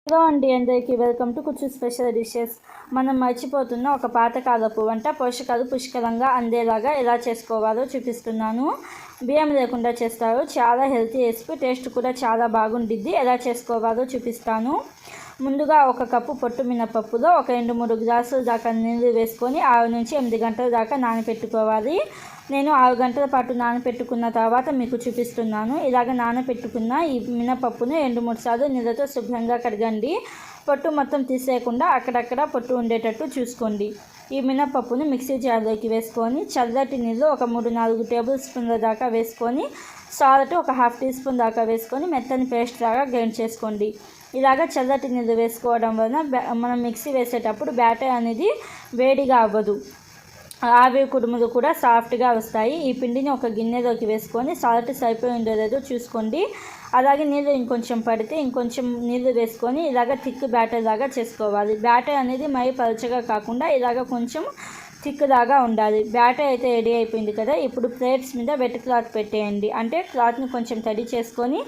Hello అండి, అందరికీ welcome to కుచ్చు స్పెషల్ డిషెస్. మనం మర్చిపోతున్న ఒక పాతకాలపు వంట పోషకాలు పుష్కలంగా అందేలాగా ఎలా చేసుకోవాలో చూపిస్తున్నాను. బియ్యం లేకుండా చేస్తారు. చాలా హెల్తీ రెసిపీ, టేస్ట్ కూడా చాలా బాగుండిద్ది. ఎలా చేసుకోవాలో చూపిస్తాను. ముందుగా ఒక కప్పు పొట్టు మినపప్పులో ఒక 2-3 గ్లాసుల దాకా నీళ్ళు వేసుకొని 6 నుంచి 8 గంటల దాకా నానబెట్టుకోవాలి. నేను 6 గంటల పాటు నానబెట్టుకున్న తర్వాత మీకు చూపిస్తున్నాను. ఇలాగ నానబెట్టుకున్న ఈ మినపప్పును 2-3 సార్లు నీళ్ళతో శుభ్రంగా కడగండి. పొట్టు మొత్తం తీసేయకుండా అక్కడక్కడ పొట్టు ఉండేటట్టు చూసుకోండి. ఈ మినపప్పును మిక్సీ జార్లోకి వేసుకొని చల్లటి నీళ్ళు ఒక 3-4 టేబుల్ స్పూన్ల దాకా వేసుకొని సాల్ట్ ఒక 1/2 టీ స్పూన్ దాకా వేసుకొని మెత్తని పేస్ట్ లాగా గ్రైండ్ చేసుకోండి. ఇలాగ చల్లటి నీళ్ళు వేసుకోవడం వలన మనం మిక్సీ వేసేటప్పుడు బ్యాటర్ అనేది వేడిగా అవ్వదు. ఆవిరి కుడుములు కూడా సాఫ్ట్గా వస్తాయి. ఈ పిండిని ఒక గిన్నెలోకి వేసుకొని సాల్ట్ సరిపోయిందో లేదో చూసుకోండి. అలాగే నీళ్ళు ఇంకొంచెం పడితే ఇంకొంచెం నీళ్ళు వేసుకొని ఇలాగ థిక్ బ్యాటర్ లాగా చేసుకోవాలి. బ్యాటర్ అనేది మరీ పలుచగా కాకుండా ఇలాగ కొంచెం థిక్ లాగా ఉండాలి. బ్యాటర్ అయితే రెడీ అయిపోయింది కదా. ఇప్పుడు ప్లేట్స్ మీద వెట్ క్లాత్ పెట్టేయండి. అంటే క్లాత్ని కొంచెం తడి చేసుకొని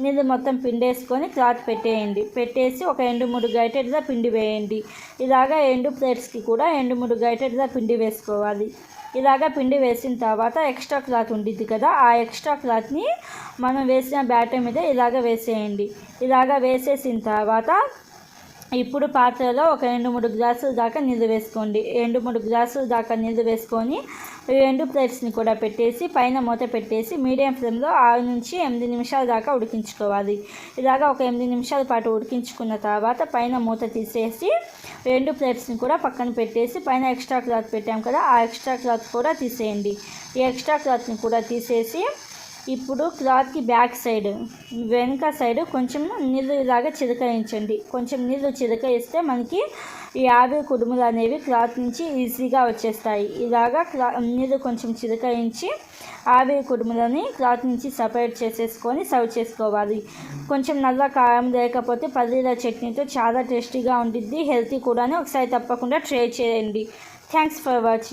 నీళ్ళు మొత్తం పిండేసుకొని క్లాత్ పెట్టేసి ఒక 2-3 గరిటెల పిండి వేయండి. ఇలాగా 2 ప్లేట్స్కి కూడా 2-3 గరిటెల పిండి వేసుకోవాలి. ఇలాగా పిండి వేసిన తర్వాత ఎక్స్ట్రా క్లాత్ ఉండిద్ది కదా, ఆ ఎక్స్ట్రా క్లాత్ని మనం వేసిన బ్యాటర్ మీద ఇలాగ వేసేయండి. ఇలాగ వేసేసిన తర్వాత ఇప్పుడు పాత్రలో ఒక 2-3 గ్లాసుల దాకా నీళ్ళు వేసుకోండి. 2-3 గ్లాసుల దాకా నీళ్ళు వేసుకొని 2 ప్లేట్స్ని కూడా పెట్టేసి పైన మూత పెట్టేసి మీడియం ఫ్లేమ్లో 6 నుంచి 8 నిమిషాల దాకా ఉడికించుకోవాలి. ఇలాగా ఒక 8 నిమిషాల పాటు ఉడికించుకున్న తర్వాత పైన మూత తీసేసి 2 ప్లేట్స్ని కూడా పక్కన పెట్టేసి పైన ఎక్స్ట్రా క్లాత్ పెట్టాం కదా, ఆ ఎక్స్ట్రా క్లాత్ కూడా తీసేయండి. ఈ ఎక్స్ట్రా క్లాత్ని కూడా తీసేసి ఇప్పుడు క్లాత్కి బ్యాక్ సైడ్ వెనుక సైడ్ కొంచెం నీళ్ళు ఇలాగా చిలకరించండి. కొంచెం నీళ్ళు చిలకరిస్తే మనకి ఈ ఆవిరి కుడుములు అనేవి క్లాత్ నుంచి ఈజీగా వచ్చేస్తాయి. ఇలాగా నీళ్ళు కొంచెం చిలకరించి ఆవిరి కుడుములని క్లాత్ నుంచి సపరేట్ చేసేసుకొని సర్వ్ చేసుకోవాలి. కొంచెం నల్ల కారం లేకపోతే పల్లీల చట్నీతో చాలా టేస్టీగా ఉండిద్ది, హెల్తీ కూడా. ఒకసారి తప్పకుండా ట్రై చేయండి. Thanks for watching.